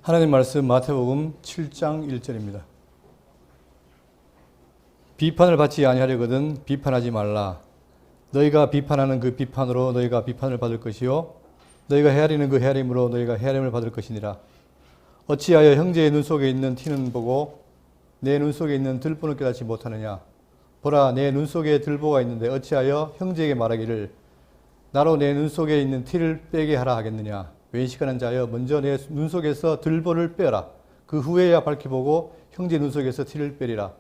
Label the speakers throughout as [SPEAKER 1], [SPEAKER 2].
[SPEAKER 1] 하나님 말씀 마태복음 7장 1절입니다. 비판을 받지 아니하려거든 비판하지 말라. 너희가 비판하는 그 비판으로 너희가 비판을 받을 것이요 너희가 헤아리는 그 헤아림으로 너희가 헤아림을 받을 것이니라. 어찌하여 형제의 눈 속에 있는 티는 보고 내 눈 속에 있는 들보는 깨닫지 못하느냐. 보라, 내 눈 속에 들보가 있는데 어찌하여 형제에게 말하기를 나로 내 눈 속에 있는 티를 빼게 하라 하겠느냐. 외식하는 자여, 먼저 내 눈 속에서 들보를 빼라. 그 후에야 밝히 보고 형제 눈 속에서 티를 빼리라.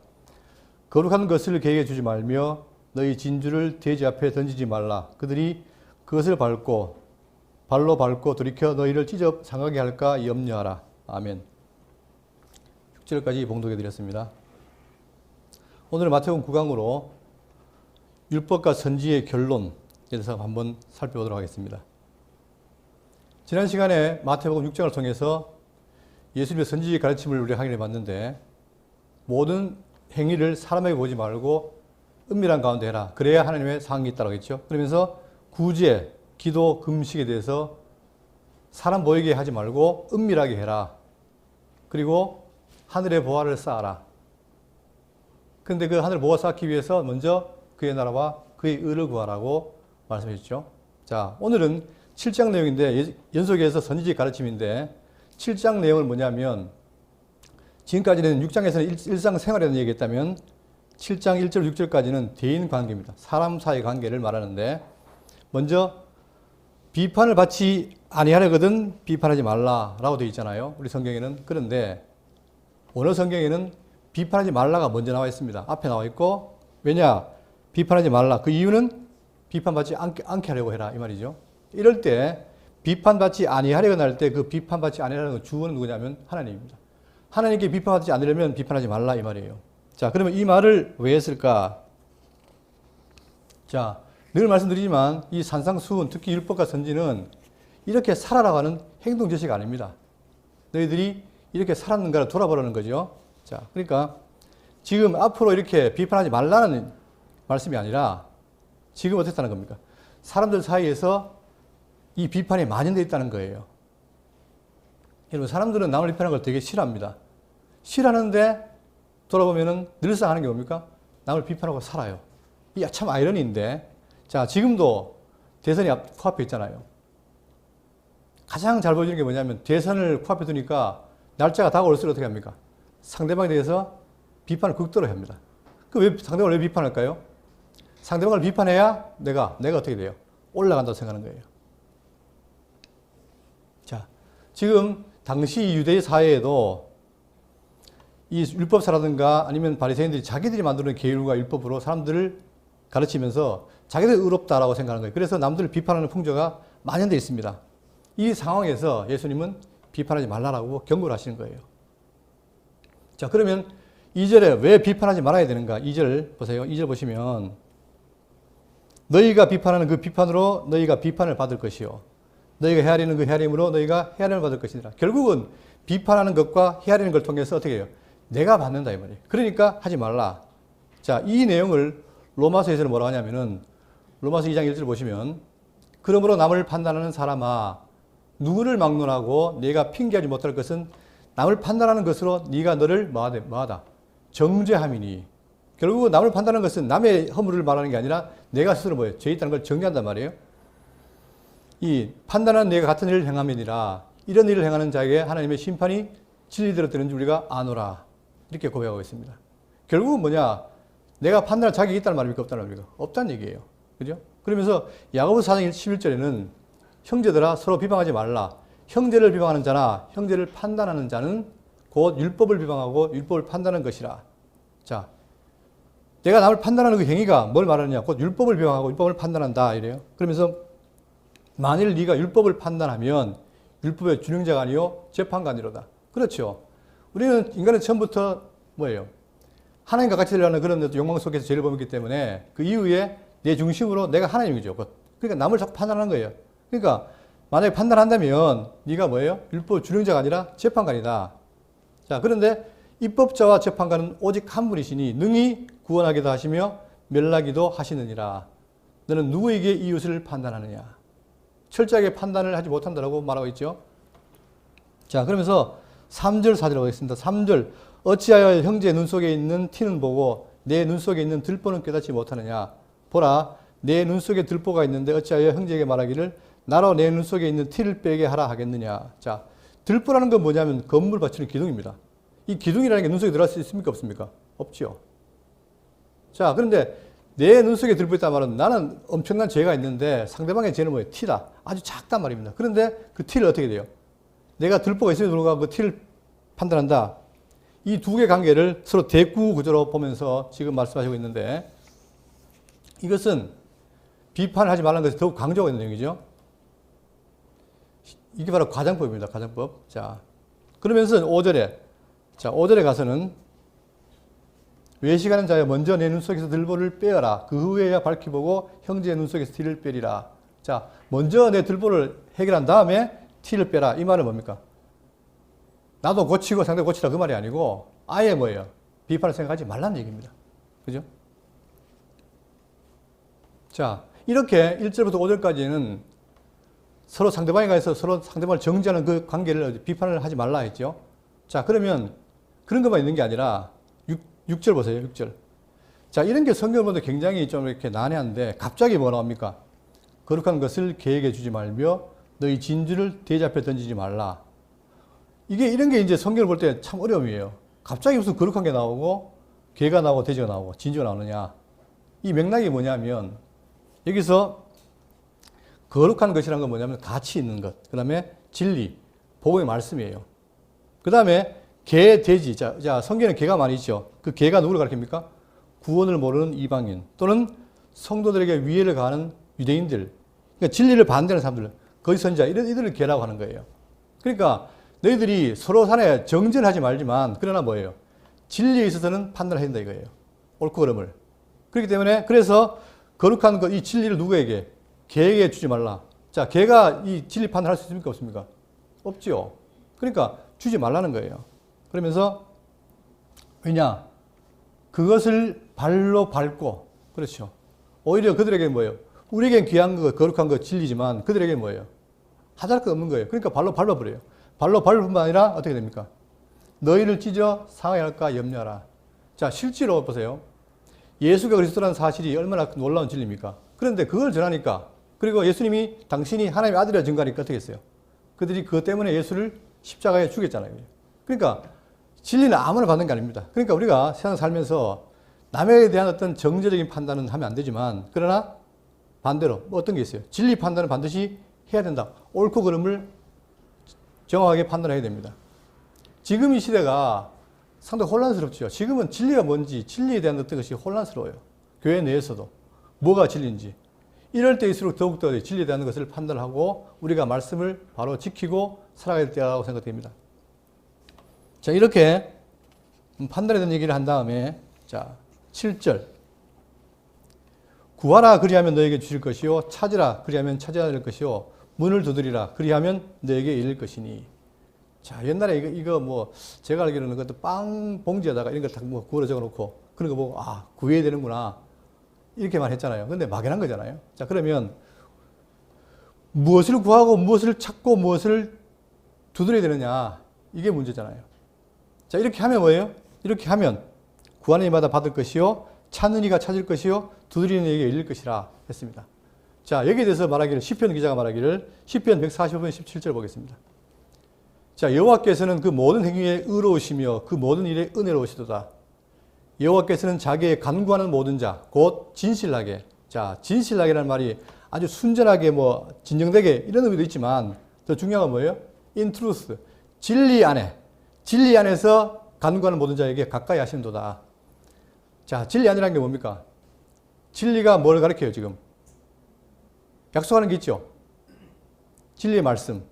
[SPEAKER 1] 거룩한 것을 개에게 주지 말며 너희 진주를 돼지 앞에 던지지 말라. 그들이 그것을 발로 밟고 돌이켜 너희를 찢어 상하게 할까 염려하라. 아멘. 6절까지 봉독해 드렸습니다. 오늘 마태복음 9강으로 율법과 선지의 결론에 대해서 한번 살펴보도록 하겠습니다. 지난 시간에 마태복음 6장을 통해서 예수님의 선지의 가르침을 우리가 확인해 봤는데, 모든 행위를 사람에게 보지 말고 은밀한 가운데 해라. 그래야 하나님의 상이 있다고 했죠. 그러면서 구제, 기도, 금식에 대해서 사람 보이게 하지 말고 은밀하게 해라. 그리고 하늘의 보화를 쌓아라. 그런데 그 하늘 보화 쌓기 위해서 먼저 그의 나라와 그의 의를 구하라고 말씀해 주셨죠. 자, 오늘은 7장 내용인데 연속해서 선지의 가르침인데, 7장 내용은 뭐냐면, 지금까지는 6장에서는 일상생활에 대한 얘기했다면 7장 1절 6절까지는 대인 관계입니다. 사람 사이 관계를 말하는데, 먼저 비판을 받지 아니하려거든 비판하지 말라라고 되어 있잖아요. 우리 성경에는. 그런데 오늘 성경에는 비판하지 말라가 먼저 나와 있습니다. 앞에 나와 있고, 왜냐? 비판하지 말라. 그 이유는 비판받지 않게 하려고 해라 이 말이죠. 이럴 때 비판받지 아니하려고 할 때 그 비판받지 아니하려는 주어는 누구냐면 하나님입니다. 하나님께 비판받지 않으려면 비판하지 말라 이 말이에요. 자, 그러면 이 말을 왜 했을까? 자, 늘 말씀드리지만 이 산상수훈, 특히 율법과 선지는 이렇게 살아라고 하는 행동 제시가 아닙니다. 너희들이 이렇게 살았는가를 돌아보라는 거죠. 자, 그러니까 지금 앞으로 이렇게 비판하지 말라는 말씀이 아니라 지금 어떻게 하는 겁니까? 사람들 사이에서 이 비판이 만연되어 있다는 거예요. 여러분, 사람들은 남을 비판하는 걸 되게 싫어합니다. 싫어하는데 돌아보면은 늘상 하는 게 뭡니까? 남을 비판하고 살아요. 이게 참 아이러니인데, 자, 지금도 대선이 코앞에 있잖아요. 가장 잘 보여주는 게 뭐냐면, 대선을 코앞에 두니까 날짜가 다가올수록 어떻게 합니까? 상대방에 대해서 비판을 극도로 합니다. 상대방을 왜 비판할까요? 상대방을 비판해야 내가 어떻게 돼요? 올라간다고 생각하는 거예요. 자, 지금 당시 유대 사회에도 이 율법사라든가 아니면 바리새인들이 자기들이 만드는 계율과 율법으로 사람들을 가르치면서 자기들이 의롭다라고 생각하는 거예요. 그래서 남들을 비판하는 풍조가 만연되어 있습니다. 이 상황에서 예수님은 비판하지 말라라고 경고를 하시는 거예요. 자, 그러면 2절에 왜 비판하지 말아야 되는가? 2절 보세요. 2절 보시면, 너희가 비판하는 그 비판으로 너희가 비판을 받을 것이요 너희가 헤아리는 그 헤아림으로 너희가 헤아림을 받을 것이니라. 결국은 비판하는 것과 헤아리는 걸 통해서 어떻게 해요? 내가 받는다 이 말이에요. 그러니까 하지 말라. 자, 이 내용을 로마서에서는 뭐라고 하냐면은, 로마서 2장 1절 보시면, 그러므로 남을 판단하는 사람아, 누구를 막론하고 네가 핑계하지 못할 것은 남을 판단하는 것으로 네가 너를 뭐하다? 정죄함이니. 결국은 남을 판단하는 것은 남의 허물을 말하는 게 아니라 내가 스스로 뭐예요? 죄 있다는 걸 정죄한단 말이에요. 이 판단하는 내가 같은 일을 행함이니라. 이런 일을 행하는 자에게 하나님의 심판이 진리대로 되는지 우리가 아노라. 이렇게 고백하고 있습니다. 결국은 뭐냐? 내가 판단할 자격이 있다는 말입니까? 없다는 말입니까? 없다는 얘기예요. 그죠? 그러면서 야고보서 4장 11절에는 형제들아 서로 비방하지 말라. 형제를 비방하는 자나 형제를 판단하는 자는 곧 율법을 비방하고 율법을 판단하는 것이라. 자, 내가 남을 판단하는 그 행위가 뭘 말하느냐? 곧 율법을 비방하고 율법을 판단한다 이래요. 그러면서 만일 네가 율법을 판단하면 율법의 준행자가 아니요 재판관이로다. 그렇죠. 우리는 인간은 처음부터 뭐예요? 하나님과 같이 되려는 그런 욕망 속에서 죄를 범했기 때문에 그 이후에 내 중심으로 내가 하나님이죠. 그러니까 남을 자꾸 판단하는 거예요. 그러니까 만약에 판단한다면 네가 뭐예요? 율법 준행자가 아니라 재판관이다. 자, 그런데 입법자와 재판관은 오직 한 분이시니 능히 구원하기도 하시며 멸하기도 하시느니라. 너는 누구에게 이웃을 판단하느냐? 철저하게 판단을 하지 못한다라고 말하고 있죠. 자, 그러면서 3절 4절 보겠습니다. 3절 어찌하여 형제의 눈 속에 있는 티는 보고 내 눈 속에 있는 들보는 깨닫지 못하느냐. 보라 내 눈 속에 들보가 있는데 어찌하여 형제에게 말하기를 나로 내 눈 속에 있는 티를 빼게 하라 하겠느냐. 자, 들보라는 건 뭐냐면 건물 받치는 기둥입니다. 이 기둥이라는 게 눈 속에 들어갈 수 있습니까? 없습니까? 없죠. 자, 그런데 내 눈 속에 들보 있단 말은 나는 엄청난 죄가 있는데 상대방의 죄는 뭐예요? 티다. 아주 작단 말입니다. 그런데 그 티를 어떻게 돼요? 내가 들보가 있음에도 불구하고 그 티를 판단한다. 이 두 개의 관계를 서로 대구 구조로 보면서 지금 말씀하시고 있는데 이것은 비판을 하지 말라는 것이 더욱 강조하고 있는 내용이죠. 이게 바로 과장법입니다. 과장법. 자, 그러면서 5절에 자, 5절에 가서는 외식하는 자여 먼저 내 눈 속에서 들보를 빼어라. 그 후에야 밝히 보고 형제의 눈 속에서 티를 빼리라. 자, 먼저 내 들보를 해결한 다음에 티를 빼라. 이 말은 뭡니까? 나도 고치고 상대 고치라 그 말이 아니고 아예 뭐예요? 비판을 생각하지 말라는 얘기입니다. 그죠? 자, 이렇게 1절부터 5절까지는 서로 상대방에 가서 서로 상대방을 정죄하는 그 관계를 비판을 하지 말라 했죠. 자, 그러면 그런 것만 있는 게 아니라 6절 보세요. 6절. 자, 이런 게 성경을 보면 굉장히 좀 이렇게 난해한데 갑자기 뭐가 나옵니까? 거룩한 것을 계획해 주지 말며 너희 진주를 대접해 던지지 말라. 이런 게 이제 성경을 볼 때 참 어려움이에요. 갑자기 무슨 거룩한 게 나오고 개가 나오고 돼지가 나오고 진주가 나오느냐. 이 맥락이 뭐냐면 여기서 거룩한 것이라는 건 뭐냐면 가치 있는 것. 그 다음에 진리, 복음의 말씀이에요. 그 다음에 개, 돼지. 자, 성경에 개가 많이 있죠. 그 개가 누구를 가리킵니까? 구원을 모르는 이방인 또는 성도들에게 위해를 가하는 유대인들. 그러니까 진리를 반대하는 사람들, 거짓 선지자 이들을 개라고 하는 거예요. 그러니까 너희들이 서로 간에 정죄를 하지 말지만 그러나 뭐예요? 진리에 있어서는 판단을 해야 된다 이거예요. 옳고 그름을. 그렇기 때문에 그래서 거룩한 것, 이 진리를 누구에게? 개에게 주지 말라. 자, 개가 이 진리 판단할 수 있습니까? 없습니까? 없죠. 그러니까 주지 말라는 거예요. 그러면서 왜냐? 그것을 발로 밟고 그렇죠. 오히려 그들에게 뭐예요? 우리에겐 귀한 것, 거룩한 것, 진리지만 그들에게 뭐예요? 하잘 것 없는 거예요. 그러니까 발로 밟아버려요. 발로 밟을 뿐만 아니라 어떻게 됩니까? 너희를 찢어 상하게 할까 염려하라. 자, 실제로 보세요. 예수가 그리스도라는 사실이 얼마나 놀라운 진리입니까? 그런데 그걸 전하니까 그리고 예수님이 당신이 하나님의 아들이라 증거하니까 어떻게 했어요? 그들이 그것 때문에 예수를 십자가에 죽였잖아요. 그러니까 진리는 아무나 받는 게 아닙니다. 그러니까 우리가 세상 살면서 남에 대한 어떤 정죄적인 판단은 하면 안 되지만 그러나 반대로 뭐 어떤 게 있어요? 진리 판단은 반드시 해야 된다. 옳고 그름을 정확하게 판단해야 됩니다. 지금 이 시대가 상당히 혼란스럽죠. 지금은 진리가 뭔지 진리에 대한 어떤 것이 혼란스러워요. 교회 내에서도 뭐가 진리인지. 이럴 때일수록 더욱더 진리에 대한 것을 판단하고 우리가 말씀을 바로 지키고 살아가야 될 때라고 생각됩니다. 자, 이렇게 판단에 대한 얘기를 한 다음에 자, 7절 구하라 그리하면 너에게 주실 것이요 찾으라 그리하면 찾아야 될 것이요 문을 두드리라 그리하면 너에게 열릴 것이니. 자, 옛날에 이거 뭐 제가 알기로는 그것도 빵 봉지에다가 이런 거 다 뭐 구워서 적어놓고 그런 거 보고 아 구해야 되는구나 이렇게만 했잖아요. 근데 막연한 거잖아요. 자, 그러면 무엇을 구하고 무엇을 찾고 무엇을 두드려야 되느냐 이게 문제잖아요. 자, 이렇게 하면 뭐예요? 이렇게 하면 구하는 이마다 받을 것이요 찾는 이가 찾을 것이요 두드리는 이에게 열릴 것이라 했습니다. 자, 여기에 대해서 말하기를 시편 기자가 말하기를 시편 145편 17절 보겠습니다. 자, 여호와께서는 그 모든 행위에 의로우시며 그 모든 일에 은혜로우시도다. 여호와께서는 자기의 간구하는 모든 자 곧 진실하게. 자, 진실하게라는 말이 아주 순전하게 뭐 진정되게 이런 의미도 있지만 더 중요한 건 뭐예요? in truth. 진리 안에서 간구하는 모든 자에게 가까이 하신도다. 자, 진리 아니라는 게 뭡니까? 진리가 뭘 가르쳐요, 지금? 약속하는 게 있죠? 진리의 말씀.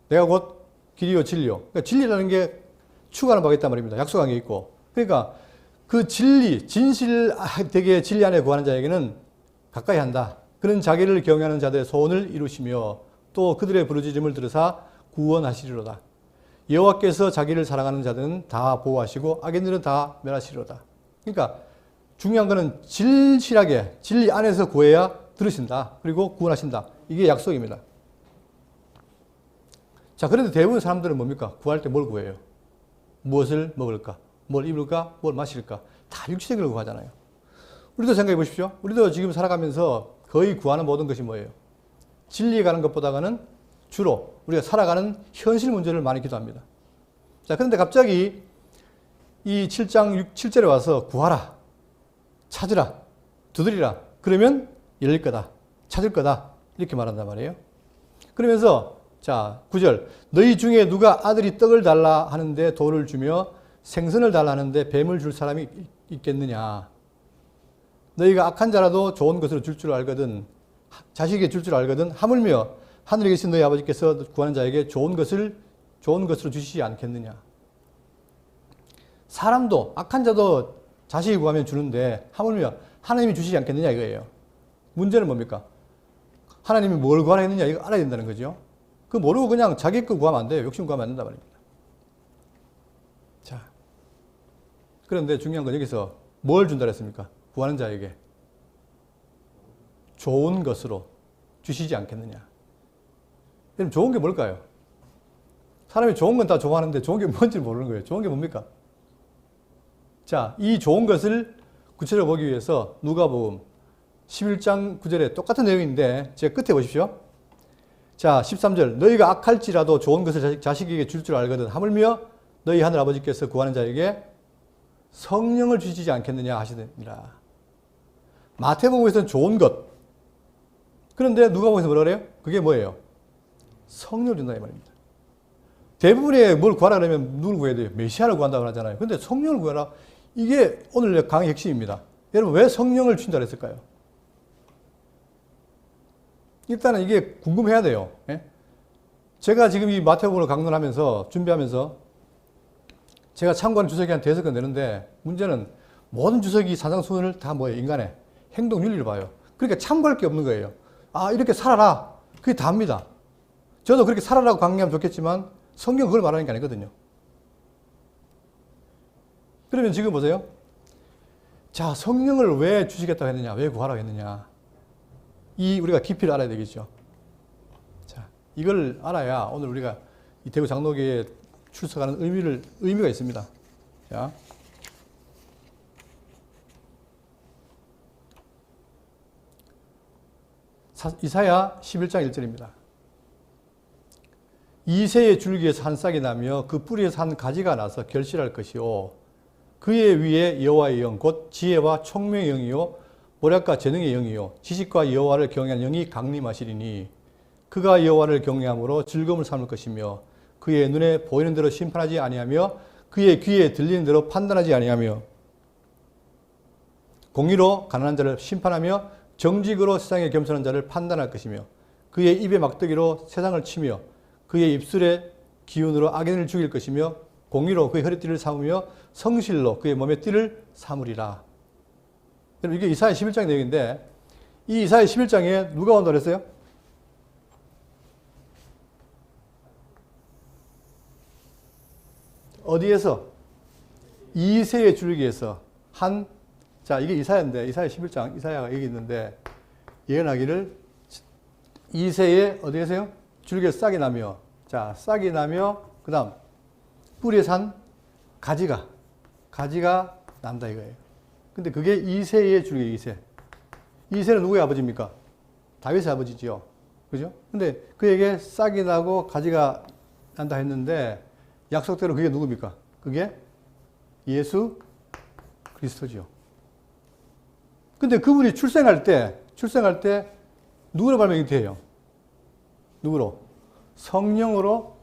[SPEAKER 1] 내가 곧 길이요, 진리요. 그러니까 진리라는 게 추구하는 바가 있단 말입니다. 약속한 게 있고. 그러니까 그 진리, 진실되게 진리 안에 구하는 자에게는 가까이 한다. 그는 자기를 경외하는 자들의 소원을 이루시며 또 그들의 부르짖음을 들으사 구원하시리로다. 여호와께서 자기를 사랑하는 자들은 다 보호하시고 악인들은 다 멸하시리로다. 그러니까 중요한 거는 진실하게 진리 안에서 구해야 들으신다. 그리고 구원하신다. 이게 약속입니다. 자, 그런데 대부분 사람들은 뭡니까? 구할 때 뭘 구해요? 무엇을 먹을까? 뭘 입을까? 뭘 마실까? 다 육체적인 걸 구하잖아요. 우리도 생각해 보십시오. 우리도 지금 살아가면서 거의 구하는 모든 것이 뭐예요? 진리에 가는 것보다는 주로 우리가 살아가는 현실 문제를 많이 기도합니다. 자, 그런데 갑자기 이 7장 7절에 와서 구하라, 찾으라, 두드리라. 그러면 열릴 거다, 찾을 거다. 이렇게 말한단 말이에요. 그러면서 자, 9절. 너희 중에 누가 아들이 떡을 달라 하는데 돌을 주며 생선을 달라 하는데 뱀을 줄 사람이 있겠느냐. 너희가 악한 자라도 좋은 것으로 줄 줄 알거든, 자식에게 줄 줄 알거든, 하물며 하늘에 계신 너희 아버지께서 구하는 자에게 좋은 것으로 주시지 않겠느냐. 사람도, 악한 자도 자식이 구하면 주는데 하물며 하나님이 주시지 않겠느냐 이거예요. 문제는 뭡니까? 하나님이 뭘 구하라 했느냐 이거 알아야 된다는 거죠. 그 모르고 그냥 자기 거 구하면 안 돼요. 욕심 구하면 안 된단 말입니다. 자, 그런데 중요한 건 여기서 뭘 준다 그랬습니까? 구하는 자에게 좋은 것으로 주시지 않겠느냐. 그럼 좋은 게 뭘까요? 사람이 좋은 건 다 좋아하는데 좋은 게 뭔지 모르는 거예요. 좋은 게 뭡니까? 자, 이 좋은 것을 구체적으로 보기 위해서 누가복음 11장 9절에 똑같은 내용인데 제가 끝에 보십시오. 자, 13절. 너희가 악할지라도 좋은 것을 자식에게 줄 줄 알거든, 하물며 너희 하늘 아버지께서 구하는 자에게 성령을 주시지 않겠느냐 하시느니라. 마태복음에서는 좋은 것. 그런데 누가복음에서 뭐라 그래요? 그게 뭐예요? 성령을 준다 이 말입니다. 대부분의 뭘 구하라 그러면 누굴 구해야 돼요? 메시아를 구한다고 하잖아요. 그런데 성령을 구하라. 이게 오늘 강의 핵심입니다. 여러분 왜 성령을 주신다 그랬을까요? 일단은 이게 궁금해야 돼요. 예? 제가 지금 이 마태복음을 강론하면서 준비하면서 제가 참고하는 주석이 한 5권 되는데 문제는 모든 주석이 산상수훈을 다 뭐예요? 인간의 행동 윤리를 봐요. 그러니까 참고할 게 없는 거예요. 아, 이렇게 살아라. 그게 다입니다. 저도 그렇게 살아라고 강의하면 좋겠지만 성경 그걸 말하는 게 아니거든요. 그러면 지금 보세요. 자, 성령을 왜 주시겠다고 했느냐? 왜 구하라고 했느냐? 우리가 깊이를 알아야 되겠죠. 자, 이걸 알아야 오늘 우리가 이 대구 장로교에 출석하는 의미가 있습니다. 자. 이사야 11장 1절입니다. 이새의 줄기에서 한 싹이 나며 그 뿌리에서 한 가지가 나서 결실할 것이요. 그의 위에 여호와의 영, 곧 지혜와 총명의 영이요. 모략과 재능의 영이요. 지식과 여호와를 경외하는 영이 강림하시리니 그가 여호와를 경외함으로 즐거움을 삼을 것이며 그의 눈에 보이는 대로 심판하지 아니하며 그의 귀에 들리는 대로 판단하지 아니하며 공의로 가난한 자를 심판하며 정직으로 세상에 겸손한 자를 판단할 것이며 그의 입의 막대기로 세상을 치며 그의 입술의 기운으로 악인을 죽일 것이며 공의로 그의 허리띠를 삼으며 성실로 그의 몸의 띠를 삼으리라. 이게 이사야 11장 내용인데 이 이사야 11장에 누가 온다고 했어요? 어디에서? 이새의 줄기에서 자, 이게 이사야인데 이사야 11장 이사야가 여기 있는데 예언하기를 이새의 어디에서요? 줄기에 싹이 나며, 자, 싹이 나며 그 다음 뿌리에 산 가지가 난다 이거예요. 근데 그게 이새의 줄기, 이새는 누구의 아버지입니까? 다윗의 아버지지요. 그죠? 근데 그에게 싹이 나고 가지가 난다 했는데 약속대로 그게 누굽니까? 그게 예수 그리스도지요. 근데 그분이 출생할 때 누구로 발명이 돼요? 누구로? 성령으로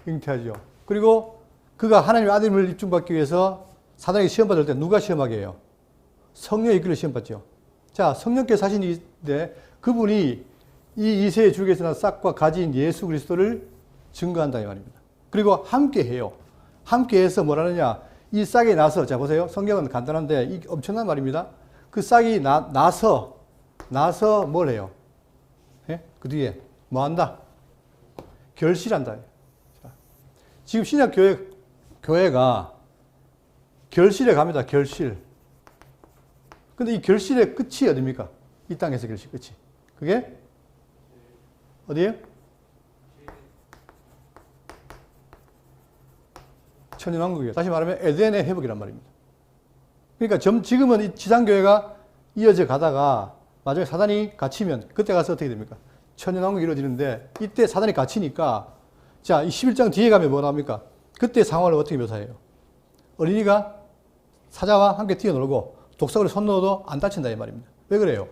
[SPEAKER 1] 잉태하죠. 그리고 그가 하나님의 아들임을 입증받기 위해서 사단에게 시험받을 때 누가 시험하게 해요? 성령의 이끌려 시험받죠. 자, 성령께서 하신데 그분이 이 이새의 줄기에서 난 싹과 가지인 예수 그리스도를 증거한다 이 말입니다. 그리고 함께 해요. 함께 해서 뭐라느냐? 이 싹이 나서, 자 보세요. 성경은 간단한데 이 엄청난 말입니다. 그 싹이 나서 뭘 해요? 예? 그 뒤에 뭐 한다? 결실한다. 자, 지금 신약 교회가 결실에 갑니다. 결실. 근데 이 결실의 끝이 어디입니까? 이 땅에서 결실 끝이. 그게 어디예요? 천연왕국이에요. 다시 말하면 에덴의 회복이란 말입니다. 그러니까 지금은 이 지상교회가 이어져 가다가 나중에 사단이 갇히면 그때 가서 어떻게 됩니까? 천연왕국이 이루어지는데 이때 사단이 갇히니까 자, 이 11장 뒤에 가면 뭐 나옵니까? 그때 상황을 어떻게 묘사해요? 어린이가 사자와 함께 뛰어놀고 독사구리 손 넣어도 안 다친다 이 말입니다. 왜 그래요?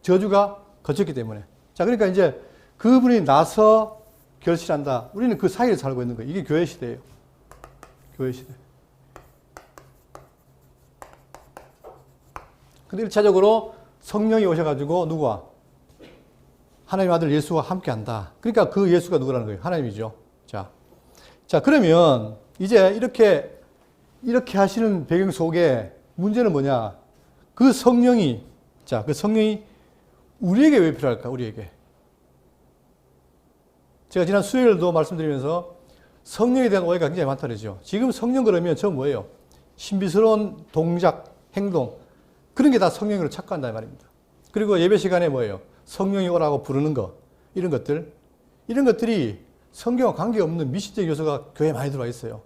[SPEAKER 1] 저주가 거쳤기 때문에. 자, 그러니까 이제 그분이 나서 결실한다. 우리는 그 사이에 살고 있는 거예요. 이게 교회 시대예요. 교회 시대. 근데 1차적으로 성령이 오셔가지고 누구와? 하나님 아들 예수와 함께 한다. 그러니까 그 예수가 누구라는 거예요? 하나님이죠. 자, 그러면 이제 이렇게 하시는 배경 속에 문제는 뭐냐? 그 성령이 우리에게 왜 필요할까? 우리에게. 제가 지난 수요일도 말씀드리면서 성령에 대한 오해가 굉장히 많다 그러죠. 지금 성령 그러면 저 뭐예요? 신비스러운 동작, 행동. 그런 게 다 성령으로 착각한다 말입니다. 그리고 예배 시간에 뭐예요? 성령이 오라고 부르는 거. 이런 것들이 성경과 관계없는 미시적 요소가 교회에 많이 들어와 있어요.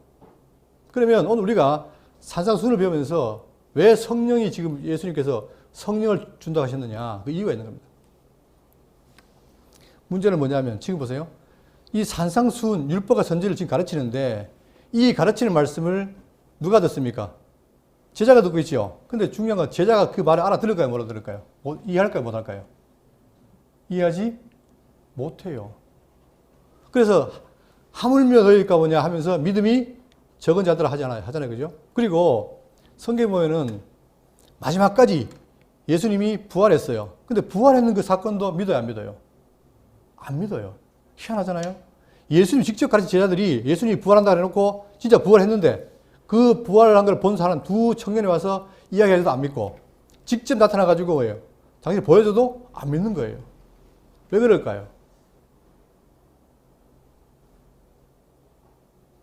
[SPEAKER 1] 그러면 오늘 우리가 산상수훈을 배우면서 왜 성령이 지금 예수님께서 성령을 준다고 하셨느냐. 그 이유가 있는 겁니다. 문제는 뭐냐면 지금 보세요. 이 산상수훈, 율법과 선지를 지금 가르치는데 이 가르치는 말씀을 누가 듣습니까? 제자가 듣고 있죠. 근데 중요한 건 제자가 그 말을 알아들을까요? 못 알아들을까요? 이해할까요? 못 할까요? 이해하지 못해요. 그래서 하물며 너희일까 보냐 하면서 믿음이 적은 자들 하잖아요. 그죠? 그리고 성경에 보면은 마지막까지 예수님이 부활했어요. 근데 부활했는 그 사건도 믿어요, 안 믿어요? 안 믿어요. 희한하잖아요. 예수님 직접 가르친 제자들이 예수님이 부활한다 해놓고 진짜 부활했는데 그 부활한 걸 본 사람 두 청년이 와서 이야기해도 안 믿고 직접 나타나가지고 뭐예요? 당신이 보여줘도 안 믿는 거예요. 왜 그럴까요?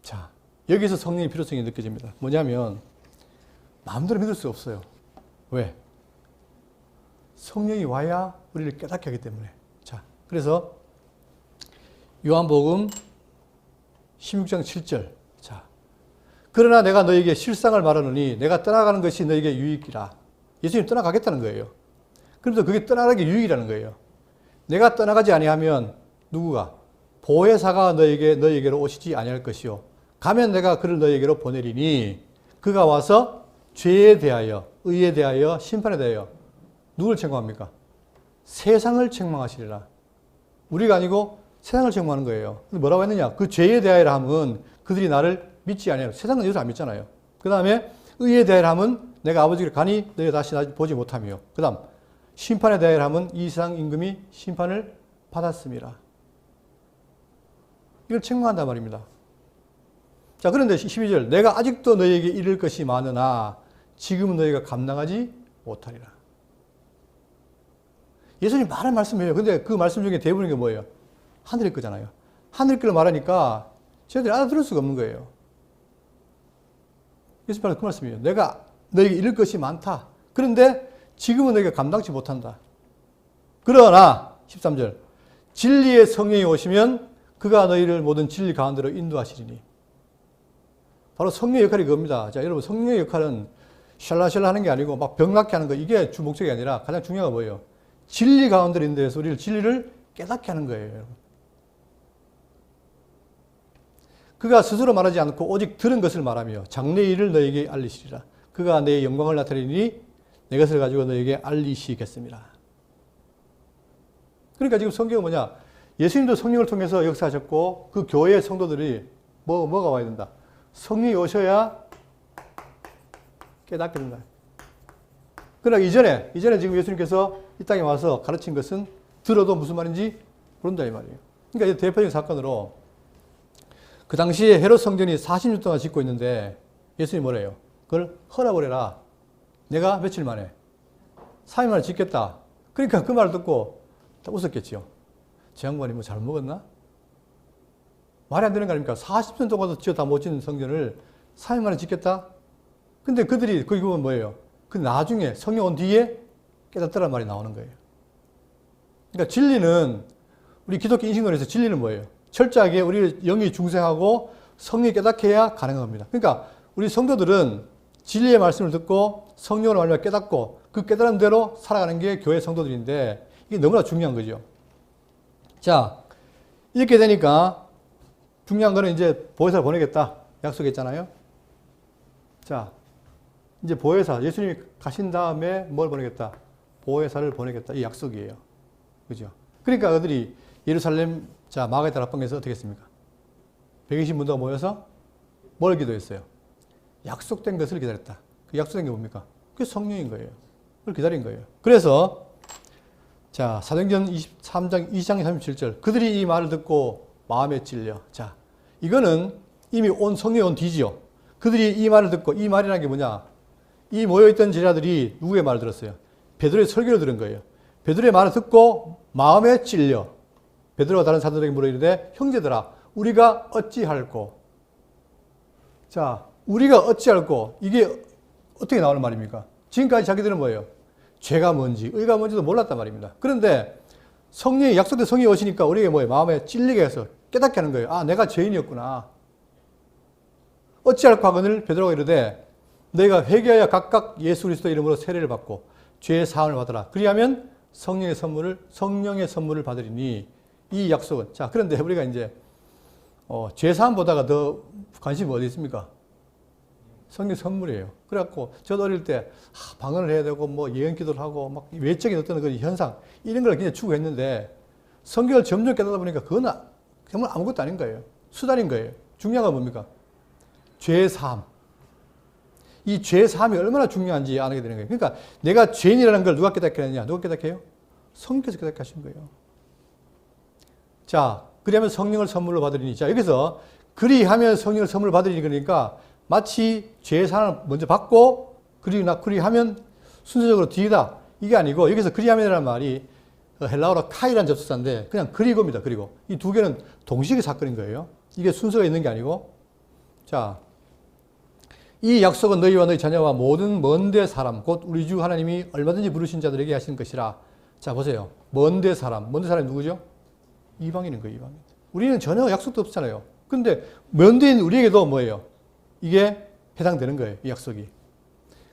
[SPEAKER 1] 자, 여기서 성령의 필요성이 느껴집니다. 뭐냐면 마음대로 믿을 수 없어요. 왜? 성령이 와야 우리를 깨닫게 하기 때문에. 자, 그래서 요한복음 16장 7절. 자, 그러나 내가 너에게 실상을 말하노니 내가 떠나가는 것이 너에게 유익이라. 예수님 떠나가겠다는 거예요. 그래서 그게 떠나가는 게 유익이라는 거예요. 내가 떠나가지 아니하면 누구가? 보혜사가 너에게로 오시지 아니할 것이요. 가면 내가 그를 너에게로 보내리니 그가 와서 죄에 대하여, 의에 대하여, 심판에 대하여 누구를 책망합니까? 세상을 책망하시리라. 우리가 아니고 세상을 책망하는 거예요. 근데 뭐라고 했느냐? 그 죄에 대하여라 함은 그들이 나를 믿지 아니하여. 세상은 예수 안 믿잖아요. 그 다음에 의에 대하여라 함은 내가 아버지를 가니 너희 다시 보지 못하며. 그 다음 심판에 대하여라 함은 이 세상 임금이 심판을 받았습니다. 이걸 책망한단 말입니다. 자, 그런데 12절 내가 아직도 너희에게 이를 것이 많으나 지금은 너희가 감당하지 못하리라. 예수님 많은 말씀이에요. 근데 그 말씀 중에 대부분이 게 뭐예요? 하늘의 거잖아요. 하늘의 거를 말하니까 저희들이 알아들을 수가 없는 거예요. 예수님 그 말씀이에요. 내가 너희에게 이를 것이 많다. 그런데 지금은 너희가 감당치 못한다. 그러나 13절 진리의 성령이 오시면 그가 너희를 모든 진리 가운데로 인도하시리니. 바로 성령의 역할이 그겁니다. 자, 여러분 성령의 역할은 샬라샬라 하는 게 아니고 막 병낫게 하는 거 이게 주 목적이 아니라 가장 중요한 건 뭐예요? 진리 가운데로 인도해서 우리를 진리를 깨닫게 하는 거예요. 여러분. 그가 스스로 말하지 않고 오직 들은 것을 말하며 장래 일을 너에게 알리시리라. 그가 내 영광을 나타내니 내 것을 가지고 너에게 알리시겠습니다. 그러니까 지금 성경은 뭐냐? 예수님도 성령을 통해서 역사하셨고 그 교회의 성도들이 뭐가 와야 된다? 성령이 오셔야 깨닫게 된다. 그러나 이전에 지금 예수님께서 이 땅에 와서 가르친 것은 들어도 무슨 말인지 모른다 이 말이에요. 그러니까 대표적인 사건으로 그 당시에 헤롯 성전이 40년 동안 짓고 있는데 예수님이 뭐래요? 그걸 헐어버려라. 내가 며칠 만에 3일 만에 짓겠다. 그러니까 그 말을 듣고 다 웃었겠지요. 제 양반이 뭐 잘못 먹었나? 말이 안 되는 거 아닙니까? 40년 동안도 지어 다 못 짓는 성전을 3일 만에 짓겠다? 근데 그들이 거기 보면 뭐예요? 그 나중에 성령 온 뒤에 깨닫더란 말이 나오는 거예요. 그러니까 진리는 우리 기독교 인식론에서 진리는 뭐예요? 철저하게 우리 영이 중생하고 성령이 깨닫게 해야 가능한 겁니다. 그러니까 우리 성도들은 진리의 말씀을 듣고 성령으로 말미암아 깨닫고 그 깨달은 대로 살아가는 게 교회 성도들인데 이게 너무나 중요한 거죠. 자, 이렇게 되니까 중요한 거는 이제 보혜사를 보내겠다 약속했잖아요. 자, 이제 보혜사, 예수님이 가신 다음에 뭘 보내겠다? 보혜사를 보내겠다. 이 약속이에요. 그죠? 그러니까 그들이 예루살렘, 자, 마가다락 앞방에서 어떻게 했습니까? 120문도가 모여서 뭘 기도했어요? 약속된 것을 기다렸다. 그 약속된 게 뭡니까? 그게 성령인 거예요. 그걸 기다린 거예요. 그래서, 자, 사도행전 23장, 2장 37절. 그들이 이 말을 듣고 마음에 찔려. 자, 이거는 이미 성령이 온 뒤지요. 그들이 이 말을 듣고, 이 말이라는 게 뭐냐? 이 모여있던 제자들이 누구의 말을 들었어요? 베드로의 설교를 들은 거예요. 베드로의 말을 듣고 마음에 찔려. 베드로가 다른 사도들에게 물어 이르되 형제들아 우리가 어찌할꼬. 자, 우리가 어찌할꼬. 이게 어떻게 나오는 말입니까? 지금까지 자기들은 뭐예요? 죄가 뭔지 의가 뭔지도 몰랐단 말입니다. 그런데 성령이 약속된 성령이 오시니까 우리에게 뭐예요? 마음에 찔리게 해서 깨닫게 하는 거예요. 아, 내가 죄인이었구나. 어찌할꼬 하거늘 베드로가 이르되 너희가 회개하여 각각 예수 그리스도 이름으로 세례를 받고 죄의 사함을 받으라. 그리하면 성령의 선물을 받으리니 이 약속은. 자, 그런데 우리가 이제 죄 사함보다가 더 관심이 어디 있습니까? 성령 선물이에요. 그래갖고 저도 어릴 때 방언을 해야 되고 뭐 예언 기도를 하고 막 외적인 어떤 그 현상 이런 걸 굉장히 추구했는데 성경을 점점 깨닫다 보니까 그건 정말 아무것도 아닌 거예요. 수단인 거예요. 중요한 건 뭡니까? 죄 사함. 이 죄 사함이 얼마나 중요한지 알게 되는 거예요. 그러니까 내가 죄인이라는 걸 누가 깨닫게 하느냐? 누가 깨닫게 해요? 성령께서 깨닫게 하신 거예요. 자, 그리하면 성령을 선물로 받으리니. 자, 여기서 그리하면 성령을 선물로 받으리니 그러니까 마치 죄 사함을 먼저 받고 그리하면 순서적으로 뒤다. 이게 아니고 여기서 그리하면이라는 말이 헬라어로 카이라는 접속사인데 그냥 그리고입니다. 그리고 이 두 개는 동시의 사건인 거예요. 이게 순서가 있는 게 아니고. 자, 이 약속은 너희와 너희 자녀와 모든 먼데 사람 곧 우리 주 하나님이 얼마든지 부르신 자들에게 하시는 것이라. 자, 보세요. 먼데 사람이 누구죠? 이방인인 거예요. 이방인. 우리는 전혀 약속도 없잖아요. 근데 먼데인 우리에게도 뭐예요? 이게 해당되는 거예요. 이 약속이.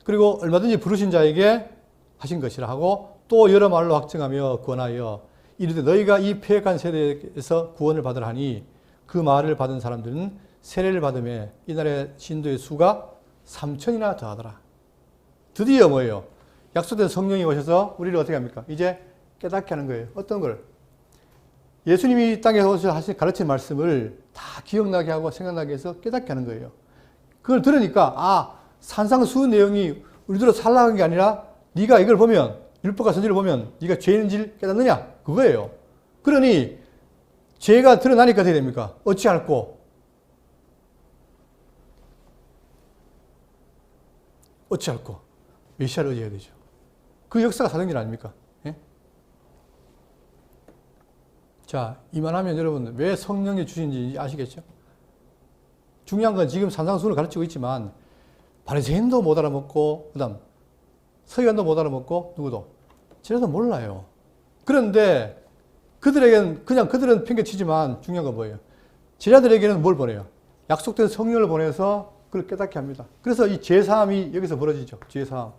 [SPEAKER 1] 그리고 얼마든지 부르신 자에게 하신 것이라 하고 또 여러 말로 확증하며 권하여 이르되 너희가 이 패역한 세대에서 구원을 받으라 하니 그 말을 받은 사람들은 세례를 받음에 이날의 신도의 수가 3,000이나 더하더라. 드디어 뭐예요? 약속된 성령이 오셔서 우리를 어떻게 합니까? 이제 깨닫게 하는 거예요. 어떤 걸? 예수님이 이 땅에 오셔서 가르친 말씀을 다 기억나게 하고 생각나게 해서 깨닫게 하는 거예요. 그걸 들으니까 산상수훈 내용이 우리들로 살라는 게 아니라 네가 이걸 보면 율법과 선지를 보면 네가 죄인인지를 깨닫느냐? 그거예요. 그러니 죄가 드러나니까 어떻게 됩니까? 어찌할꼬? 어찌할꼬? 메시아를 의지해야 되죠. 그 역사가 사도행전 아닙니까? 예? 자, 이만하면 여러분 왜 성령이 주신지 아시겠죠? 중요한 건 지금 산상수훈을 가르치고 있지만 바리새인도 못 알아먹고 그다음 서기관도 못 알아먹고 누구도 쟤네도 몰라요. 그런데 그들은 팽개치지만 중요한 건 뭐예요? 제자들에게는 뭘 보내요? 약속된 성령을 보내서 그걸 깨닫게 합니다. 그래서 이 죄사함이 여기서 벌어지죠. 죄사함.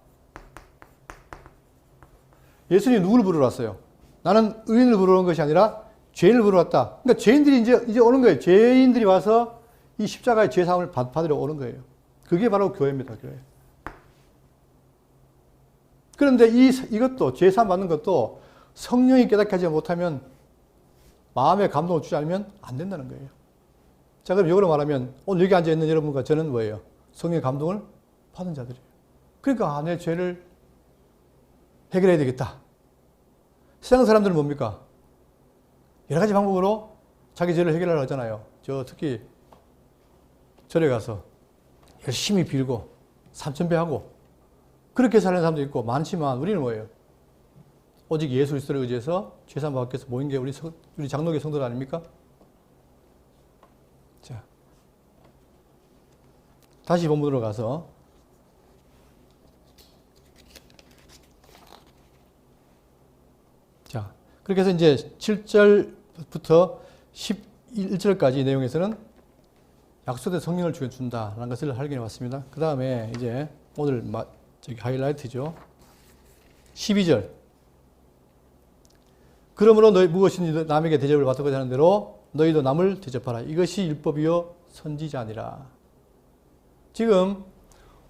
[SPEAKER 1] 예수님이 누구를 부르러 왔어요? 나는 의인을 부르러 온 것이 아니라 죄인을 부르러 왔다. 그러니까 죄인들이 이제 오는 거예요. 죄인들이 와서 이 십자가의 죄사함을 받으러 오는 거예요. 그게 바로 교회입니다. 교회. 그런데 이것도 죄사함 받는 것도 성령이 깨닫게 하지 못하면 마음의 감동을 주지 않으면 안 된다는 거예요. 자, 그럼 이걸로 말하면 오늘 여기 앉아있는 여러분과 저는 뭐예요? 성령의 감동을 받은 자들이에요. 그러니까 내 죄를 해결해야 되겠다. 세상 사람들은 뭡니까? 여러 가지 방법으로 자기 죄를 해결하려고 하잖아요. 특히 절에 가서 열심히 빌고 삼천배하고 그렇게 사는 사람도 있고 많지만 우리는 뭐예요? 오직 예수 그리스도를 의지해서 죄사함 받기 위해서 모인 게 우리 장로교 성도들 아닙니까? 자, 다시 본문으로 가서 자, 그렇게 해서 이제 7절부터 11절까지 내용에서는 약속된 성령을 준다라는 것을 확인해 봤습니다. 그 다음에 이제 오늘 하이라이트죠. 12절. 그러므로 너희 무엇인지 남에게 대접을 받고자 하는 대로 너희도 남을 대접하라. 이것이 율법이요 선지자 아니라. 지금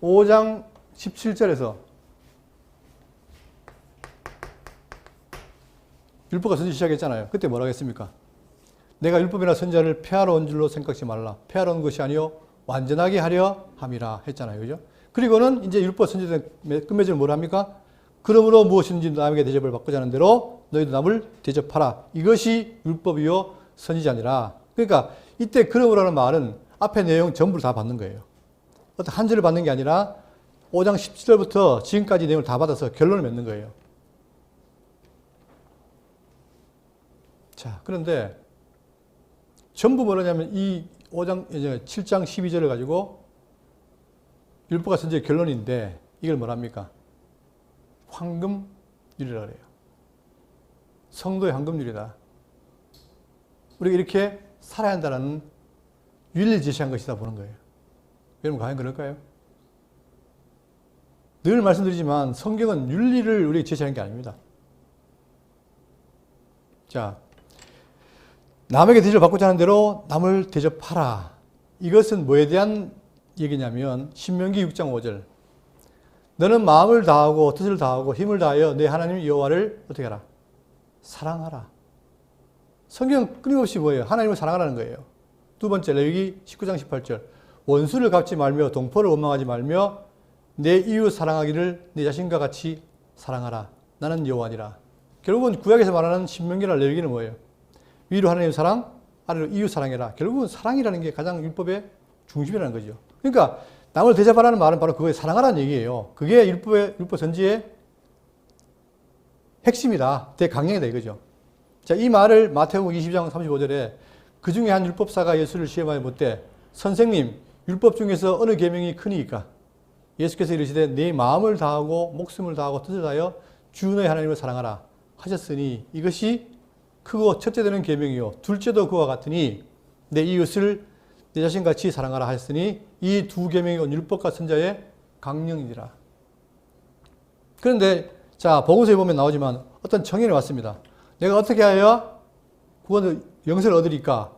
[SPEAKER 1] 5장 17절에서 율법과 선지 시작했잖아요. 그때 뭐라고 했습니까? 내가 율법이나 선지자를 폐하러 온 줄로 생각지 말라. 폐하러 온 것이 아니요 완전하게 하려 함이라 했잖아요. 그죠? 그리고는 이제 율법 선지자 끝맺음을 뭐라 합니까? 그러므로 무엇인지 남에게 대접을 받고자 하는 대로 너희도 남을 대접하라. 이것이 율법이요 선지자니라. 그러니까 이때 그러므로라는 말은 앞에 내용 전부를 다 받는 거예요. 어떤 한 절을 받는 게 아니라 5장 17절부터 지금까지 내용을 다 받아서 결론을 맺는 거예요. 자, 그런데 전부 뭐냐면 이 7장 12절을 가지고 율법과 선지의 결론인데 이걸 뭐랍니까? 황금률이라고 그래요. 성도의 황금률이다. 우리가 이렇게 살아야 한다는 윤리를 제시한 것이다 보는 거예요. 여러분 과연 그럴까요? 늘 말씀드리지만 성경은 윤리를 우리에게 제시하는 게 아닙니다. 자, 남에게 대접을 받고자 하는 대로 남을 대접하라. 이것은 뭐에 대한 얘기냐면 신명기 6장 5절. 너는 마음을 다하고 뜻을 다하고 힘을 다하여 내 하나님 여호와를 어떻게 하라? 사랑하라. 성경은 끊임없이 뭐예요? 하나님을 사랑하라는 거예요. 두 번째 레위기 19장 18절. 원수를 갚지 말며 동포를 원망하지 말며 내 이웃 사랑하기를 내 자신과 같이 사랑하라. 나는 여호와니라. 결국은 구약에서 말하는 신명기나 레위기는 뭐예요? 위로 하나님 사랑, 아래로 이웃 사랑해라. 결국은 사랑이라는 게 가장 율법의 중심이라는 거죠. 그러니까 남을 대접하라는 말은 바로 그거에 사랑하라는 얘기예요. 그게 율법 선지의 핵심이다. 대강령이다 이거죠. 자, 이 말을 마태복음 20장 35절에 그 중에 한 율법사가 예수를 시험하여 묻되 선생님, 율법 중에서 어느 계명이 크니까? 예수께서 이르시되 네 마음을 다하고 목숨을 다하고 뜻을 다하여 주 너의 하나님을 사랑하라 하셨으니 이것이 크고 첫째 되는 계명이요 둘째도 그와 같으니 내 이웃을 내 자신같이 사랑하라 하였으니 이 두 계명이 온 율법과 선지자의 강령이니라. 그런데 자 복음서에 보면 나오지만 어떤 청년이 왔습니다. 내가 어떻게 하여 구원을 영생을 얻으리까?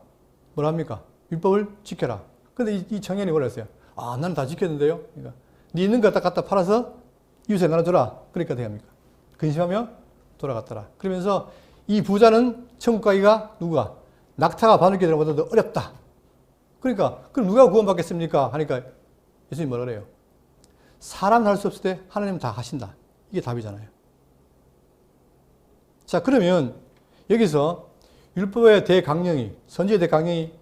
[SPEAKER 1] 뭐라 합니까? 율법을 지켜라. 그런데 이 청년이 뭐라 했어요? 아, 나는 다 지켰는데요. 그러니까 네 있는 거 갖다 팔아서 이웃에 나눠줘라. 그러니까 어떻게 합니까? 근심하며 돌아갔더라. 그러면서 이 부자는 천국 가기가 누구가? 낙타가 바늘귀 되는 것보다 더 어렵다. 그러니까 그럼 누가 구원받겠습니까? 하니까 예수님이 뭐라 그래요? 사람은 할 수 없을 때 하나님은 다 하신다. 이게 답이잖아요. 자, 그러면 여기서 율법의 대강령이, 선지의 대강령이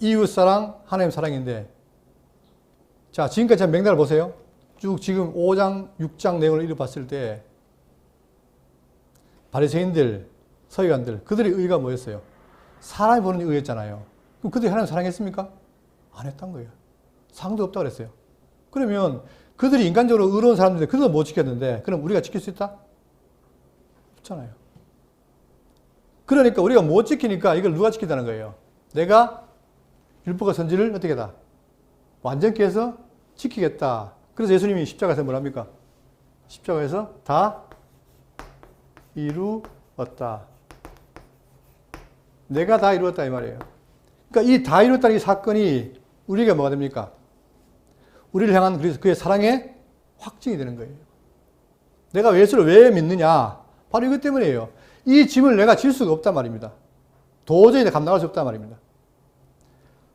[SPEAKER 1] 이웃사랑, 하나님 사랑인데 자, 지금까지 맥락을 보세요. 쭉 지금 5장, 6장 내용을 읽어봤을 때 바리새인들, 서기관들, 그들의 의의가 뭐였어요? 사람이 보는 의의였잖아요. 그럼 그들이 하나님 사랑했습니까? 안 했단 거예요. 상도 없다고 그랬어요. 그러면 그들이 인간적으로 의로운 사람들인데 그들도 못 지켰는데 그럼 우리가 지킬 수 있다? 없잖아요. 그러니까 우리가 못 지키니까 이걸 누가 지킨다는 거예요? 내가 율법과 선지를 어떻게 하다? 완전케 해서 지키겠다. 그래서 예수님이 십자가에서 뭐랍니까? 십자가에서 다 이루었다. 내가 다 이루었다 이 말이에요. 그러니까 이 다 이루었다는 이 사건이 우리가 뭐가 됩니까? 우리를 향한 그의 사랑의 확증이 되는 거예요. 내가 예수를 왜 믿느냐? 바로 이것 때문이에요. 이 짐을 내가 질 수가 없단 말입니다. 도저히 내가 감당할 수 없단 말입니다.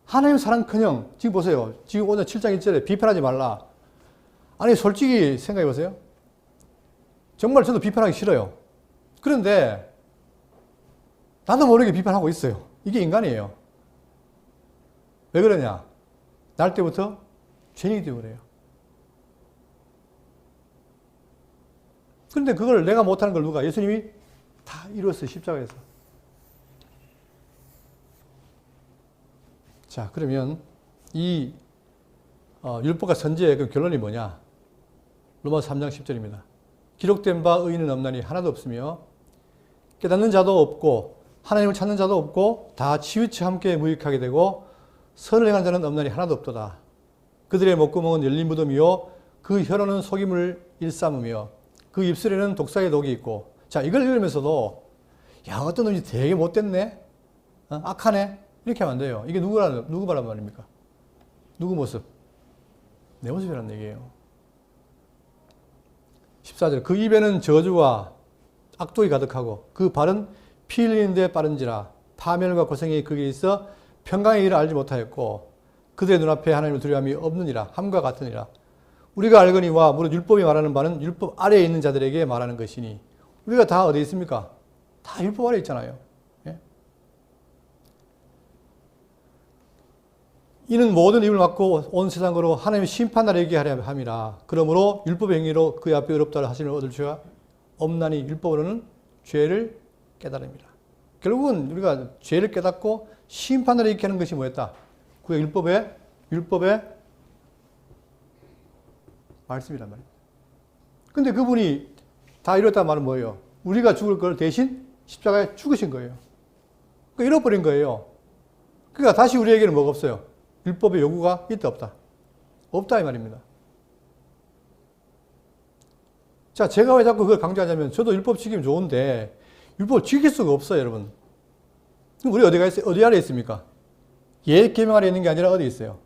[SPEAKER 1] 하나님 사랑커녕 지금 보세요. 지금 오늘 7장 1절에 비판하지 말라. 아니 솔직히 생각해 보세요. 정말 저도 비판하기 싫어요. 그런데 나도 모르게 비판하고 있어요. 이게 인간이에요. 왜 그러냐? 날 때부터 죄인이기 때문에 그래요. 그런데 그걸 내가 못하는 걸 누가? 예수님이 다 이루었어요. 십자가에서. 자, 그러면 이 율법과 선지의 그 결론이 뭐냐? 로마서 3장 10절입니다. 기록된 바 의인은 없나니 하나도 없으며 깨닫는 자도 없고 하나님을 찾는 자도 없고 다 치우쳐 함께 무익하게 되고 선을 행한 자는 없나니 하나도 없도다. 그들의 목구멍은 열린 무덤이요 그 혀로는 속임을 일삼으며 그 입술에는 독사의 독이 있고. 자, 이걸 읽으면서도 야, 어떤 놈이 되게 못됐네, 악하네, 이렇게 하면 안 돼요. 이게 누구 말한 말입니까? 누구 모습? 내 모습이라는 얘기예요. 14절 그 입에는 저주와 악독이 가득하고 그 발은 피 흘리는 데 빠른지라 파멸과 고생이 그게 있어 평강의 일을 알지 못하였고 그들의 눈앞에 하나님을 두려움이 없느니라. 함과 같으니라. 우리가 알거니와 무릇 율법이 말하는 바는 율법 아래에 있는 자들에게 말하는 것이니. 우리가 다 어디 있습니까? 다 율법 아래에 있잖아요. 예? 이는 모든 입을 막고 온 세상으로 하나님의 심판날에 이르게 하려 함이라. 그러므로 율법의 행위로 그 앞에 의롭다 하시는 얻을 죄가 없나니 율법으로는 죄를 깨달음이라. 결국은 우리가 죄를 깨닫고 심판날에 있게 하는 것이 뭐였다? 그 율법의 말씀이란 말입니다. 근데 그분이 다 이뤘단 말은 뭐예요? 우리가 죽을 걸 대신 십자가에 죽으신 거예요. 그러니까 잃어버린 거예요. 그러니까 다시 우리에게는 뭐가 없어요? 율법의 요구가 있다 없다? 없다 이 말입니다. 자, 제가 왜 자꾸 그걸 강조하냐면 저도 율법 지키면 좋은데 율법을 지킬 수가 없어요, 여러분. 우리 어디가 있어요? 어디 아래 있습니까? 예 계명 아래 있는 게 아니라 어디 있어요?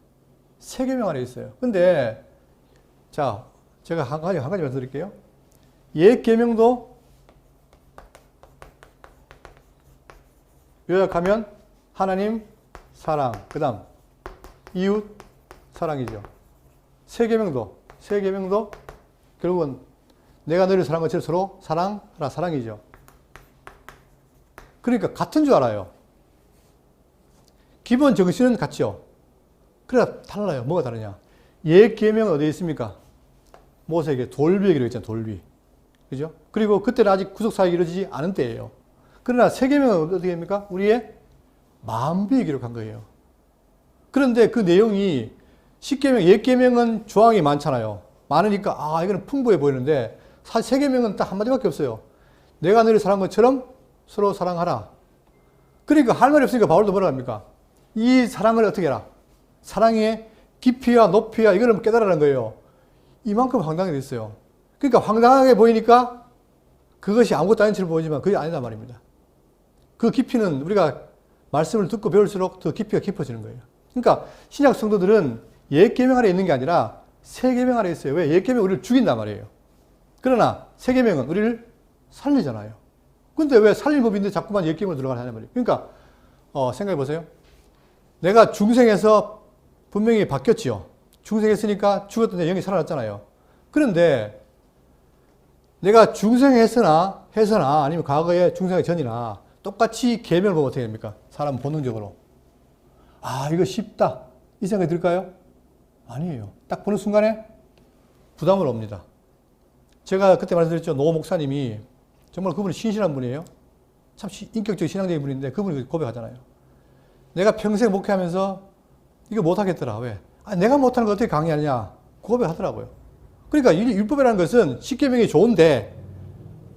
[SPEAKER 1] 세 계명 아래 있어요. 근데 자, 제가 한 가지 말씀드릴게요. 예 계명도 요약하면 하나님 사랑, 그다음 이웃 사랑이죠. 세 계명도 결국은 내가 너를 사랑한 것처럼 서로 사랑하라, 사랑이죠. 그러니까 같은 줄 알아요. 기본 정신은 같죠. 그래 달라요. 뭐가 다르냐? 예 계명은 어디에 있습니까? 모세에게 돌비에 기록했잖아요. 돌비. 그죠? 그리고 그때는 아직 구속사역이 이루어지지 않은 때예요. 그러나 세 계명은 어떻게 됩니까? 우리의 마음비에 기록한 거예요. 그런데 그 내용이 십계명, 예 계명은 조항이 많잖아요. 많으니까 이거는 풍부해 보이는데 사실 세 계명은 딱 한마디밖에 없어요. 내가 너를 사랑한 것처럼 서로 사랑하라. 그러니까 할 말이 없으니까 바울도 뭐라 합니까? 이 사랑을 어떻게 해라? 사랑의 깊이와 높이와 이거를 깨달으라는 거예요. 이만큼 황당하게 됐어요. 그러니까 황당하게 보이니까 그것이 아무것도 아닌 처럼 보이지만 그게 아니다 말입니다. 그 깊이는 우리가 말씀을 듣고 배울수록 더 깊이가 깊어지는 거예요. 그러니까 신약 성도들은 옛 계명 아래 있는 게 아니라 새 계명 아래 있어요. 왜? 옛 계명은 우리를 죽인단 말이에요. 그러나 새 계명은 우리를 살리잖아요. 근데 왜 살릴 법인데 자꾸만 옛 계명으로 들어가냐 말이에요. 그러니까 생각해 보세요. 내가 중생에서 분명히 바뀌었지요. 중생했으니까 죽었던 내 영이 살아났잖아요. 그런데 내가 중생했으나 아니면 과거에 중생하기 전이나 똑같이 계명을 보면 어떻게 됩니까? 사람은 본능적으로 이거 쉽다 이 생각이 들까요? 아니에요. 딱 보는 순간에 부담을 옵니다. 제가 그때 말씀드렸죠. 노 목사님이 정말 그분이 신실한 분이에요. 참 인격적인 신앙적인 분인데 그분이 고백하잖아요. 내가 평생 목회하면서 이거 못하겠더라. 왜? 내가 못하는 거 어떻게 강의하냐 고백하더라고요. 그러니까 이 율법이라는 것은 십계명이 좋은데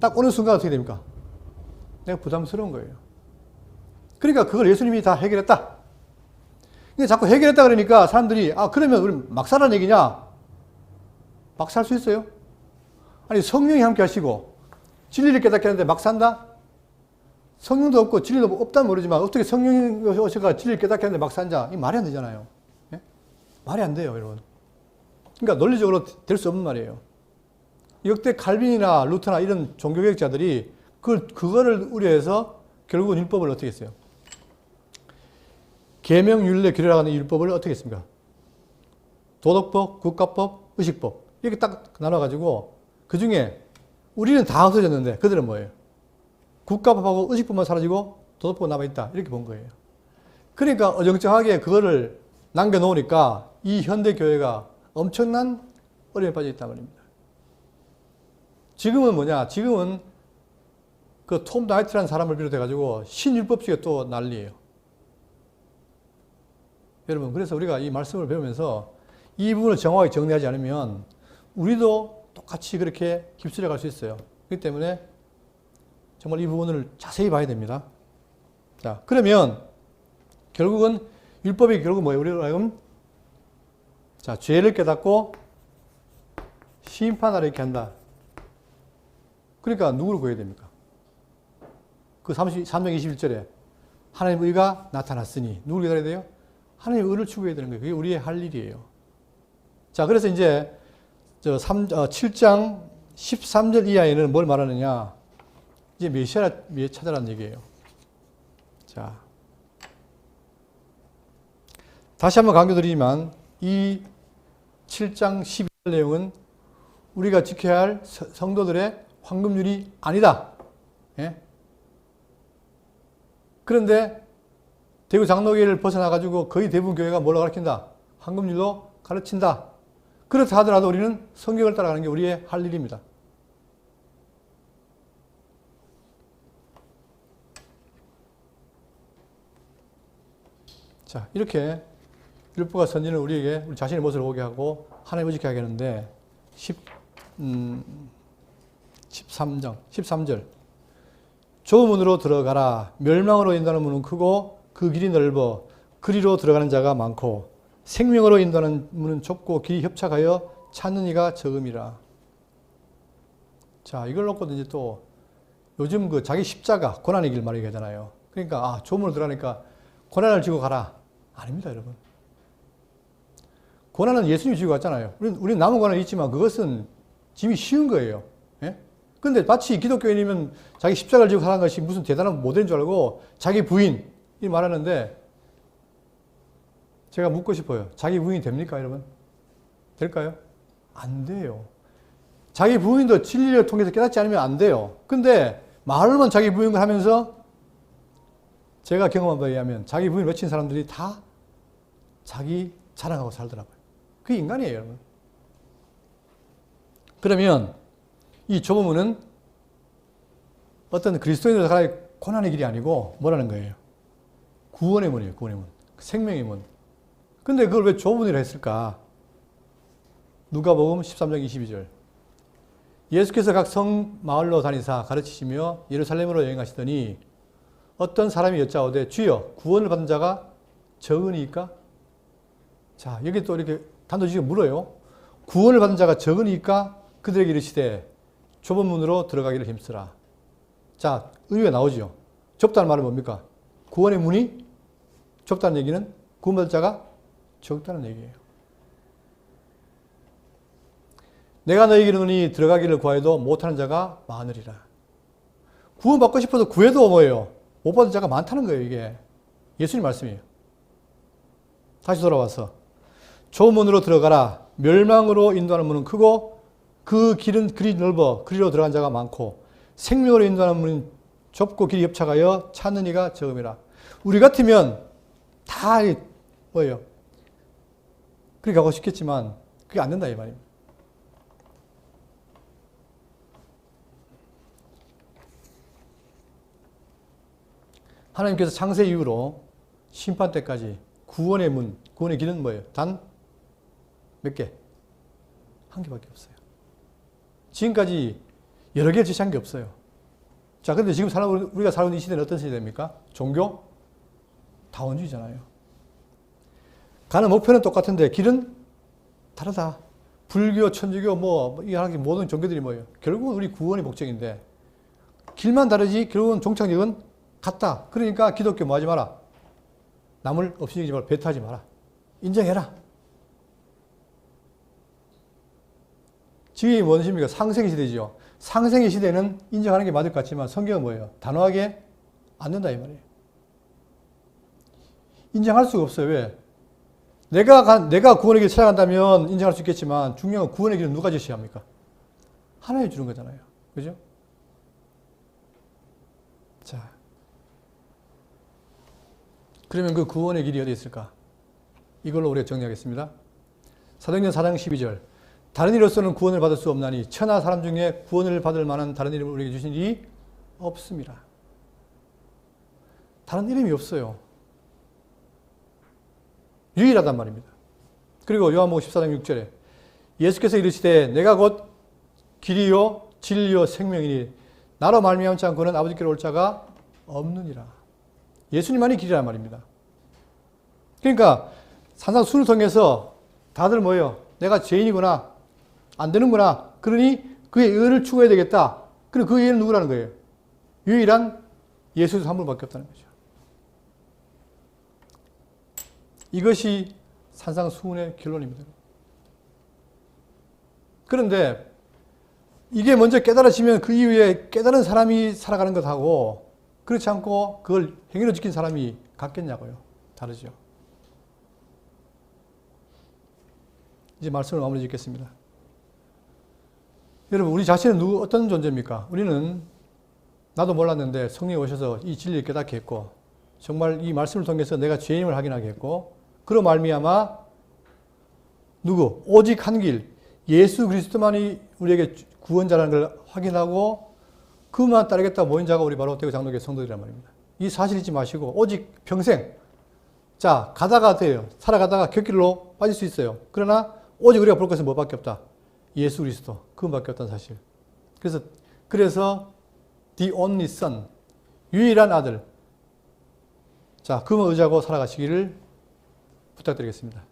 [SPEAKER 1] 딱 어느 순간 어떻게 됩니까? 내가 부담스러운 거예요. 그러니까 그걸 예수님이 다 해결했다. 근데 자꾸 해결했다 그러니까 사람들이 그러면 우리 막 살라는 얘기냐? 막 살 수 있어요? 아니 성령이 함께 하시고 진리를 깨닫게 하는데 막 산다? 성령도 없고 진리도 없다는 모르지만 어떻게 성령이 오셔가 진리를 깨닫게 하는데 막 산자? 이 말이 안 되잖아요. 예? 말이 안 돼요, 여러분. 그러니까 논리적으로 될 수 없는 말이에요. 역대 칼빈이나 루터나 이런 종교개혁자들이 그거를 우려해서 결국은 율법을 어떻게 했어요? 계명, 율례, 규례라고 하는 율법을 어떻게 했습니까? 도덕법, 국가법, 의식법 이렇게 딱 나눠가지고 그 중에 우리는 다 없어졌는데 그들은 뭐예요? 국가법하고 의식법만 사라지고 도덕법은 남아있다 이렇게 본 거예요. 그러니까 어정쩡하게 그거를 남겨놓으니까 이 현대교회가 엄청난 어려움에 빠져 있단 말입니다. 지금은 뭐냐? 지금은 그 톰 나이트라는 사람을 비롯해가지고 신율법주의가 또 난리예요. 여러분, 그래서 우리가 이 말씀을 배우면서 이 부분을 정확하게 정리하지 않으면 우리도 똑같이 그렇게 휩쓸려 갈 수 있어요. 그렇기 때문에 정말 이 부분을 자세히 봐야 됩니다. 자, 그러면 결국은 율법이 결국 뭐예요? 우리로 하여금 자, 죄를 깨닫고 심판하러 이렇게 한다. 그러니까 누구를 구해야 됩니까? 그 321절에 하나님의 의가 나타났으니 누구를 기다려야 돼요? 하나님의 의를 추구해야 되는 거예요. 그게 우리의 할 일이에요. 자, 그래서 이제 7장 13절 이하에는 뭘 말하느냐? 이제 메시아를 찾아라는 얘기예요. 자, 다시 한번 강조드리지만 이 7장 12절 내용은 우리가 지켜야 할 성도들의 황금률이 아니다. 예? 그런데 대구 장로교회를 벗어나가지고 거의 대부분 교회가 뭘로 가르친다? 황금률로 가르친다. 그렇다 하더라도 우리는 성경을 따라가는 게 우리의 할 일입니다. 자, 이렇게 율법과 선지는 우리에게 우리 자신의 모습을 보게 하고 하나님을 지키게 하겠는데 13절 좁은 문으로 들어가라. 멸망으로 인도하는 문은 크고 그 길이 넓어 그리로 들어가는 자가 많고 생명으로 인도하는 문은 좁고 길이 협착하여 찾는 이가 적음이라. 자, 이걸 놓고도 이제 또 요즘 그 자기 십자가 고난의 길 말하게 하잖아요. 그러니까 좁은 문으로 들어가니까 고난을 지고 가라. 아닙니다, 여러분. 고난은 예수님이 지고 갔잖아요. 우리는 남은 고난이 있지만 그것은 짐이 쉬운 거예요. 예? 근데 마치 기독교인이면 자기 십자가를 지고 사는 것이 무슨 대단한 모델인 줄 알고 자기 부인이 말하는데 제가 묻고 싶어요. 자기 부인이 됩니까, 여러분? 될까요? 안 돼요. 자기 부인도 진리를 통해서 깨닫지 않으면 안 돼요. 근데 말로만 자기 부인을 하면서 제가 경험한 바에 의하면 자기 부인을 외친 사람들이 다 자기 자랑하고 살더라고요. 그게 인간이에요, 여러분. 그러면 이 좁은 문은 어떤 그리스도인으로 살아야 고난의 길이 아니고 뭐라는 거예요? 구원의 문이에요, 구원의 문. 생명의 문. 근데 그걸 왜 좁은 문이라 했을까? 누가복음 13장 22절. 예수께서 각 성 마을로 다니사 가르치시며 예루살렘으로 여행하시더니 어떤 사람이 여짜오되 주여 구원을 받은 자가 적으니까? 자, 여기 또 이렇게 단도직입 물어요. 구원을 받은 자가 적으니까 그들에게 이르시되 좁은 문으로 들어가기를 힘쓰라. 자, 의미가 나오죠. 좁다는 말은 뭡니까? 구원의 문이 좁다는 얘기는 구원받을 자가 적다는 얘기예요. 내가 너에게 이르노니 들어가기를 구하여도 못하는 자가 많으리라. 구원받고 싶어도 구해도 뭐예요? 못 받은 자가 많다는 거예요, 이게. 예수님 말씀이에요. 다시 돌아와서 좁은 문으로 들어가라. 멸망으로 인도하는 문은 크고 그 길은 그리 넓어 그리로 들어간 자가 많고 생명으로 인도하는 문은 좁고 길이 협착하여 찾는 이가 적음이라. 우리 같으면 다 뭐예요? 그렇게 가고 싶겠지만 그게 안 된다 이 말입니다. 하나님께서 창세 이후로 심판 때까지 구원의 문, 구원의 길은 뭐예요? 단 몇 개? 한 개밖에 없어요. 지금까지 여러 개를 제시한 게 없어요. 자, 근데 지금 우리가 살고 있는 이 시대는 어떤 시대입니까? 종교 다원주의잖아요. 가는 목표는 똑같은데 길은 다르다. 불교, 천주교, 이 모든 종교들이 뭐예요? 결국은 우리 구원의 목적인데 길만 다르지 결국은 종착역은 같다. 그러니까 기독교 뭐 하지 마라. 남을 없이지 마라. 배타하지 마라. 인정해라. 지금이 뭔 시입니까? 상생의 시대죠. 상생의 시대는 인정하는 게 맞을 것 같지만 성경은 뭐예요? 단호하게 안 된다 이 말이에요. 인정할 수가 없어요. 왜? 내가 구원의 길을 찾아간다면 인정할 수 있겠지만 중요한 건 구원의 길은 누가 제시합니까? 하나님 주는 거잖아요. 그죠? 자, 그러면 그 구원의 길이 어디 있을까? 이걸로 우리가 정리하겠습니다. 사도행전 4장 12절. 다른 이로서는 구원을 받을 수 없나니 천하 사람 중에 구원을 받을 만한 다른 이름을 우리에게 주신 일이 없습니다. 다른 이름이 없어요. 유일하단 말입니다. 그리고 요한복음 14장 6절에 예수께서 이르시되 내가 곧 길이요 진리요 생명이니 나로 말미암지 않고는 아버지께로 올 자가 없느니라. 예수님만이 길이란 말입니다. 그러니까 산상수훈을 통해서 다들 뭐예요? 내가 죄인이구나. 안 되는구나. 그러니 그의 의를 추구해야 되겠다. 그럼 그 의는 누구라는 거예요? 유일한 예수 한 분밖에 없다는 거죠. 이것이 산상수훈의 결론입니다. 그런데 이게 먼저 깨달아지면 그 이후에 깨달은 사람이 살아가는 것하고 그렇지 않고 그걸 행위로 지킨 사람이 같겠냐고요. 다르죠. 이제 말씀을 마무리 짓겠습니다. 여러분, 우리 자신은 어떤 존재입니까? 우리는 나도 몰랐는데 성령이 오셔서 이 진리를 깨닫게 했고 정말 이 말씀을 통해서 내가 죄인임을 확인하게 했고 그로 말미암아 누구? 오직 한 길, 예수 그리스도만이 우리에게 구원자라는 걸 확인하고 그만 따르겠다 모인 자가 우리 바로 대구 장로교회 성도들이란 말입니다. 이 사실 잊지 마시고 오직 평생 자 가다가 돼요. 살아가다가 곁길로 빠질 수 있어요. 그러나 오직 우리가 볼 것은 뭐밖에 없다. 예수 그리스도 그분밖에 없다는 사실. 그래서 the only son 유일한 아들 자 그분 의지하고 살아가시기를 부탁드리겠습니다.